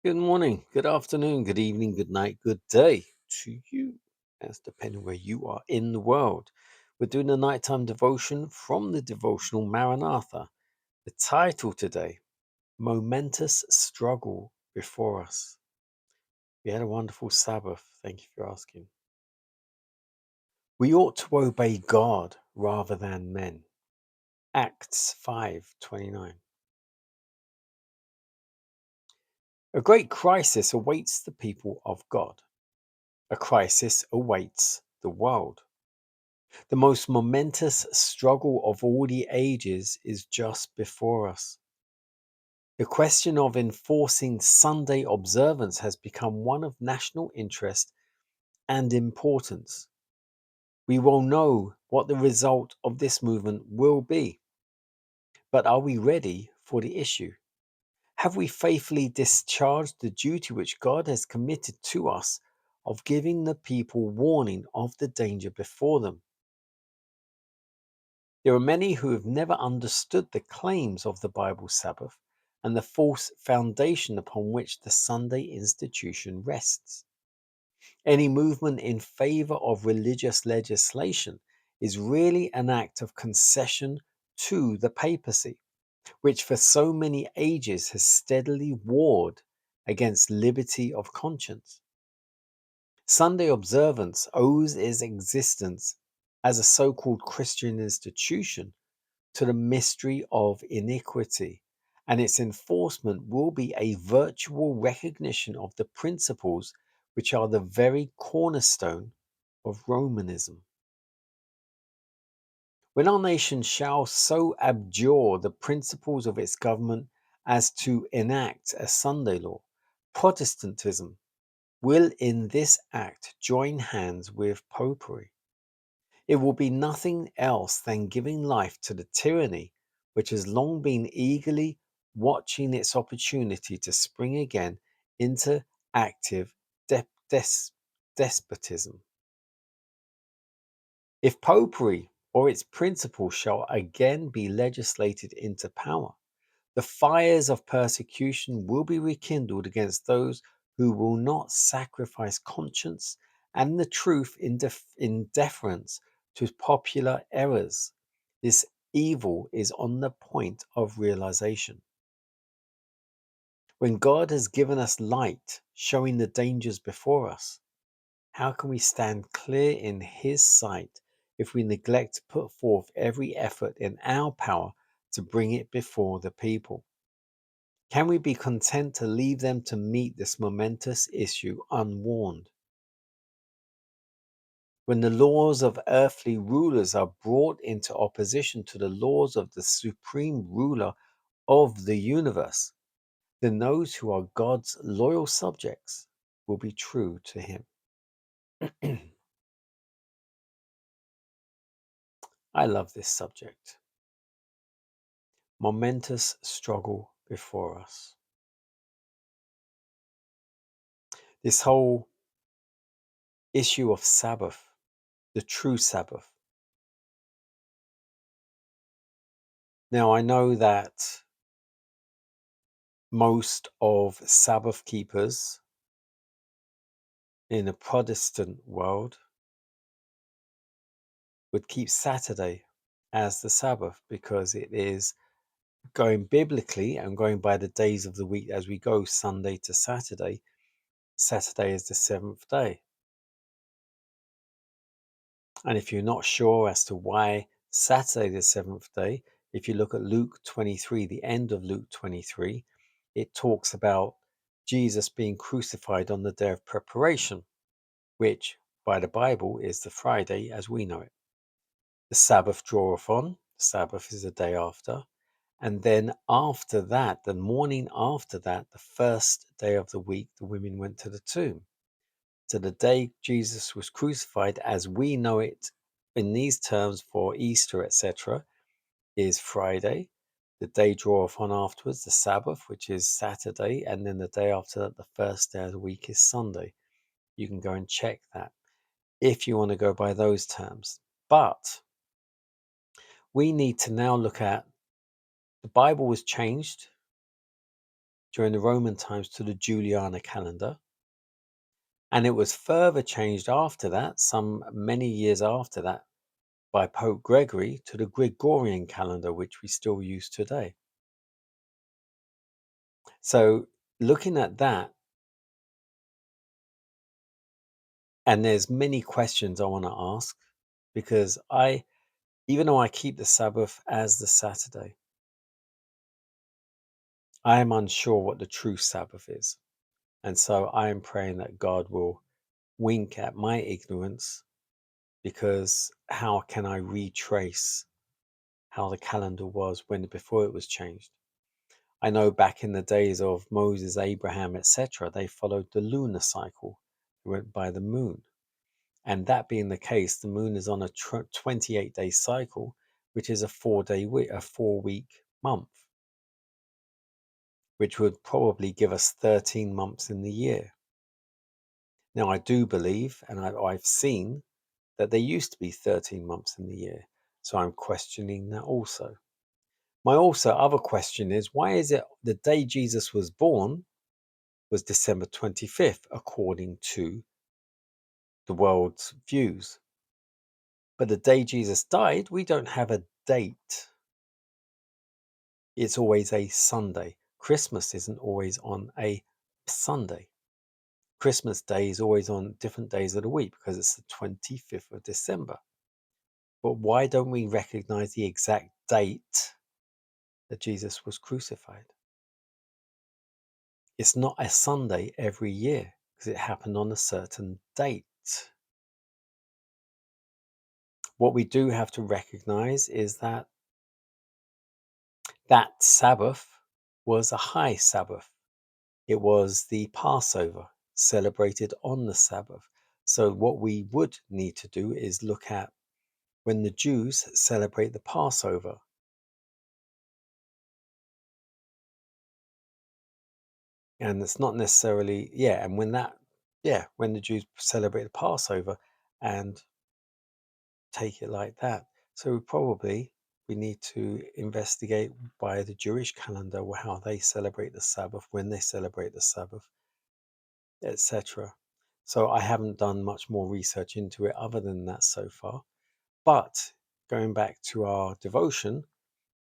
Good morning, good afternoon, good evening, good night, good day to you, as depending where you are in the world. We're doing a nighttime devotion from the devotional Maranatha. The title today, Momentous Struggle Before Us. We had a wonderful Sabbath. Thank you for asking. We ought to obey God rather than men. Acts 5:29. A great crisis awaits the people of God. A crisis awaits the world. The most momentous struggle of all the ages is just before us. The question of enforcing Sunday observance has become one of national interest and importance. We will know what the result of this movement will be. But are we ready for the issue? Have we faithfully discharged the duty which God has committed to us of giving the people warning of the danger before them? There are many who have never understood the claims of the Bible Sabbath and the false foundation upon which the Sunday institution rests. Any movement in favor of religious legislation is really an act of concession to the papacy, which for so many ages has steadily warred against liberty of conscience. Sunday observance owes its existence as a so called Christian institution to the mystery of iniquity, and its enforcement will be a virtual recognition of the principles which are the very cornerstone of Romanism. When our nation shall so abjure the principles of its government as to enact a Sunday law, Protestantism will in this act join hands with popery. It will be nothing else than giving life to the tyranny which has long been eagerly watching its opportunity to spring again into active despotism. If popery or its principles shall again be legislated into power, the fires of persecution will be rekindled against those who will not sacrifice conscience and the truth in deference to popular errors. This evil is on the point of realization. When God has given us light, showing the dangers before us, how can we stand clear in His sight if we neglect to put forth every effort in our power to bring it before the people? Can we be content to leave them to meet this momentous issue unwarned? When the laws of earthly rulers are brought into opposition to the laws of the supreme ruler of the universe, then those who are God's loyal subjects will be true to Him. I love this subject. Momentous struggle before us. This whole issue of Sabbath, the true Sabbath. Now, I know that most of Sabbath keepers in a Protestant world would keep Saturday as the Sabbath because it is going biblically and going by the days of the week as we go Sunday to Saturday. Saturday is the seventh day. And if you're not sure as to why Saturday the seventh day, if you look at Luke 23, the end of Luke 23, it talks about Jesus being crucified on the day of preparation, which by the Bible is the Friday as we know it. The Sabbath draweth on, Sabbath is the day after. And then after that, the morning after that, the first day of the week, the women went to the tomb. So the day Jesus was crucified, as we know it in these terms for Easter, etc., is Friday. The day draweth on afterwards, the Sabbath, which is Saturday, and then the day after that, the first day of the week is Sunday. You can go and check that if you want to go by those terms. But we need to now look at the Bible was changed during the Roman times to the Juliana calendar. And it was further changed after that, some many years after that, by Pope Gregory to the Gregorian calendar, which we still use today. So looking at that, and there's many questions I want to ask, because even though I keep the Sabbath as the Saturday, I am unsure what the true Sabbath is. And so I am praying that God will wink at my ignorance, because how can I retrace how the calendar was before it was changed? I know back in the days of Moses, Abraham, etc., they followed the lunar cycle. They went by the moon. And that being the case, the moon is on a 28-day cycle, which is a 4-week month, which would probably give us 13 months in the year. Now, I do believe, and I've seen, that there used to be 13 months in the year. So I'm questioning that also. My other question is, why is it the day Jesus was born was December 25th, according to the world's views? But the day Jesus died, we don't have a date. It's always a Sunday. Christmas isn't always on a Sunday. Christmas Day is always on different days of the week because it's the 25th of December. But why don't we recognize the exact date that Jesus was crucified? It's not a Sunday every year because it happened on a certain date. What we do have to recognize is that that Sabbath was a high Sabbath. It was the Passover celebrated on the Sabbath. So what we would need to do is look at when the Jews celebrate the Passover. And it's not necessarily, and when the Jews celebrate the Passover and take it like that. So we need to investigate by the Jewish calendar how they celebrate the Sabbath, when they celebrate the Sabbath, etc. So I haven't done much more research into it other than that so far. But going back to our devotion,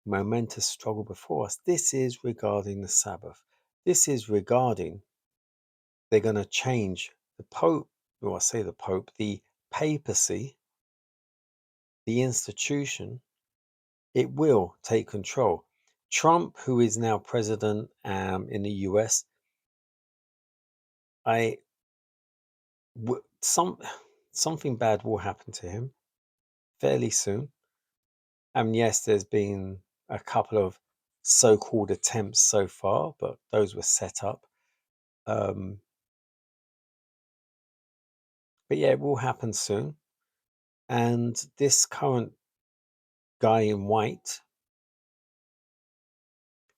momentous struggle before us, this is regarding the Sabbath. This is regarding, they're going to change the Pope, or I say the Pope, the papacy, the institution, it will take control. Trump, who is now president in the US, something bad will happen to him fairly soon. And yes, there's been a couple of so-called attempts so far, but those were set up. But yeah, it will happen soon. And this current guy in white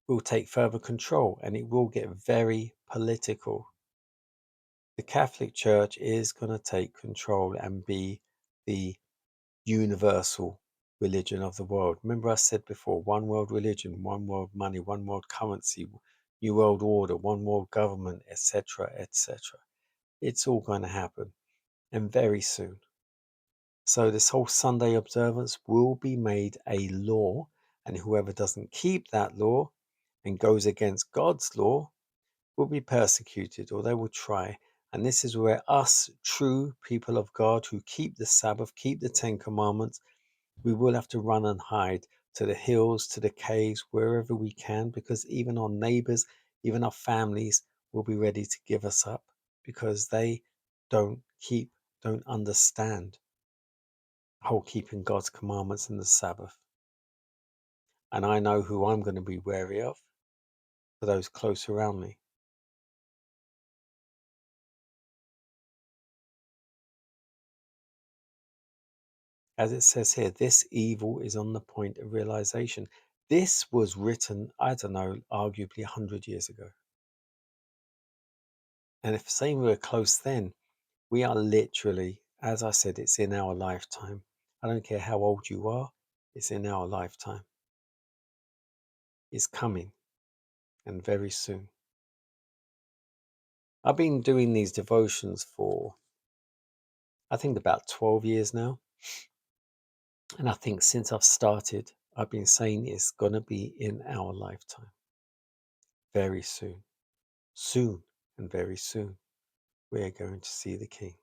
will take further control, and it will get very political. The Catholic Church is going to take control and be the universal religion of the world. Remember I said before, one world religion, one world money, one world currency, new world order, one world government, etc., etc. It's all going to happen, and very soon. So this whole Sunday observance will be made a law, and whoever doesn't keep that law and goes against God's law will be persecuted, or they will try. And this is where us true people of God who keep the Sabbath, keep the Ten Commandments, we will have to run and hide to the hills, to the caves, wherever we can, because even our neighbors, even our families will be ready to give us up because they don't understand whole keeping God's commandments in the Sabbath. And I know who I'm going to be wary of for those close around me. As it says here, this evil is on the point of realization. This was written, I don't know, arguably 100 years ago. And if saying we were close then, we are literally, as I said, it's in our lifetime. I don't care how old you are, it's in our lifetime. It's coming, and very soon. I've been doing these devotions for, I think, about 12 years now. And I think since I've started, I've been saying it's going to be in our lifetime. Very soon. Soon and very soon, we're going to see the King.